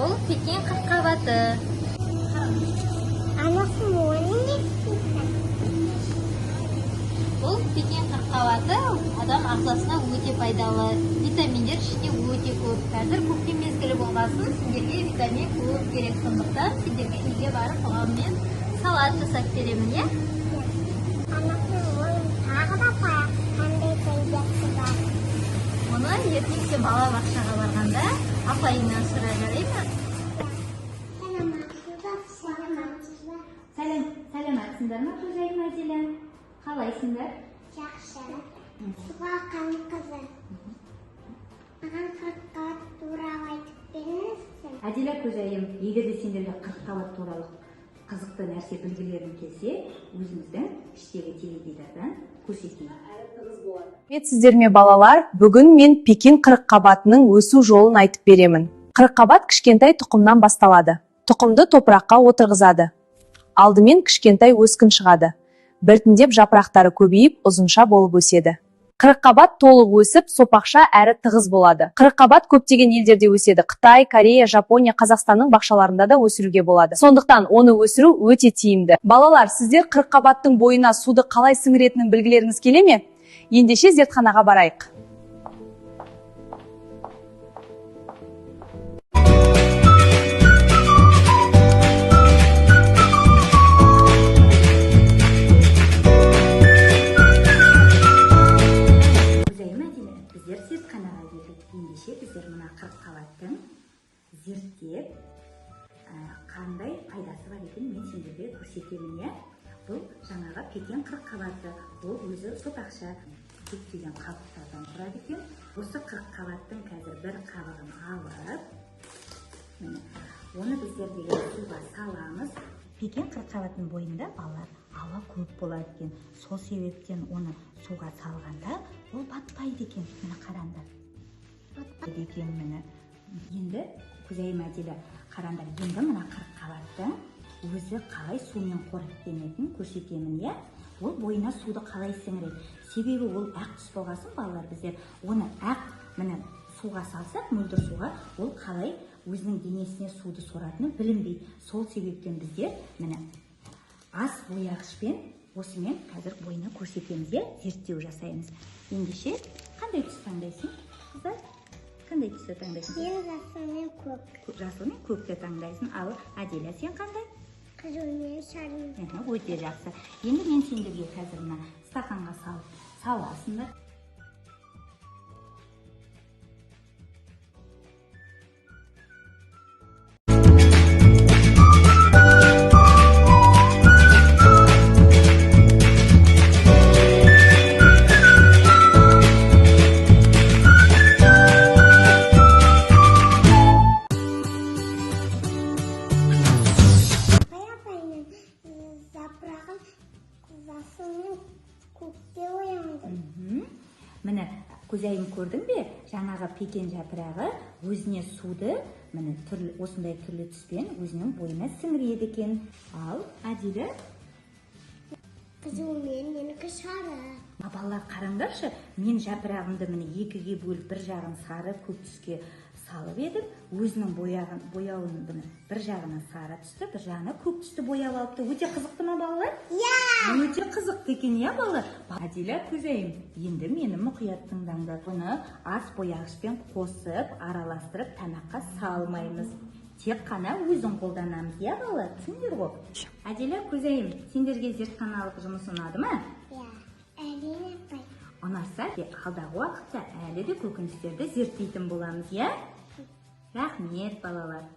Бұл Пекин қырыққабаты. Анасы оны не істейді? Бұл Пекин қырыққабаты адам ағзасына өте пайдалы. Витаминдер ішінде өте көп. Қазір көктем мезгілі болғасын, сендерге витамин көп керек. Сондықтан сендерге үйге барып оған салат жасап беремін, е? Анасының ойын тағы да қандай пайдасы бар? Оны ертең сен балабақшаға барғанда апайыңнан сұра, жарай ма? Сәлематсыңдар ма, Көзайым Әділі? Қалайсыңдар? Жақсы. Суға қызы. Маған қырыққабат туралы айтып беріңізші. Әділі Көзайым, егер де сендерге қырыққабат туралы қызықты нәрсе білгілерің келсе, өзіміздің іштегі теледидардан көрсетейін. Рахмет сіздерме балалар, бүгін мен Пекин қырыққабатының өсу жолын айтып беремін. Қырыққабат кішкентай тұқымнан басталады. Тұқымды топыраққа отырғызады. Алдымен кішкентай өскін шығады. Біртіндеп жапырақтары көбейіп, ұзынша болып өседі. Қырыққабат толық өсіп, сопақша әрі тығыз болады. Қырыққабат көптеген елдерде өседі. Қытай, Корея, Жапония, Қазақстанның бақшаларында да өсіруге болады. Сондықтан оны өсіру өте тиімді. Балалар, сіздер қырыққабаттың бойына суды қалай сіңіретінін білгілеріңіз келе ме? Ендеше зертханаға барайық. Біздер зертханаға келдік. Ендеше біздер мына қырыққабаттың зерттеп, қандай пайдасы бар екенін мен сендерге көрсетемін. Бұл жаңағы Пекин қырыққабаты. Ол өзі сопақша көптеген қабықтардан тұрады екен. Осы қырыққабаттың қазір бір қабығын алып, оны біздер деген суға саламыз. Пекин қырыққабаттың бойында балалар ауа көп болады екен. Сол себептен оны суға салғанда ол батпайды екен. Міне қараңдар. Батпайды екен міне. Енді Көзайым Әділі қараңдар. Енді мына қырыққабаттың өзі қалай сумен қоректенетінін көрсетемін. Ол бойына суды қалай сіңіреді. Себебі ол ақ түс болғасын балалар, біздер оны ақ міне суға салсақ, мөлдір суға, ол қалай өзінің денесіне суды соратыны білінбейді. Сол себептен біздер міне ас бояғышпен осымен қазір бойына көрсетеміз, зерттеу жасаймыз. Ендеше қандай түс таңдайсың, қыздар? Қандай түсті таңдайсың? Мен жасыл мен көк. Жасыл мен көкті таңдайсың. Ал Әділі, сен қандай? Қызыл мен сары. Өте жақсы. Енді мен сендерге қазір мына стақанға саласыңдар. Міне, Көзайым, көрдің бе? Жаңағы Пекин жапырағы өзіне суды міне осындай түрлі түспен өзінің бойына сіңіреді екен. Ал Әділі? Қызыл менікі сары. Балалар, қараңдаршы, мен жапырағымды міне екіге бөліп, бір жағын сары көк түске салып едім. Өзінің бояуын бір жағына сары түсті, бір жағына көк түсті бояп алыпты. Өте қызықты ма балалар? Өте қызықты екен, балалар? Әділі, Көзайым, енді мені мұқият тыңдаңдар. Бұны ас бояғышпен қосып, араластырып, тамаққа салмаймыз. Тек қана өзін қолданамыз, балалар? Түсіндіңдер ғой? Әділі, Көзайым, сендерге зертханалық жұмыс ұнады ма? Әрине апай. Ұнаса, алдағы уақытта әлі де көкөністерді зерттейтін боламыз, Рахмет, балалар.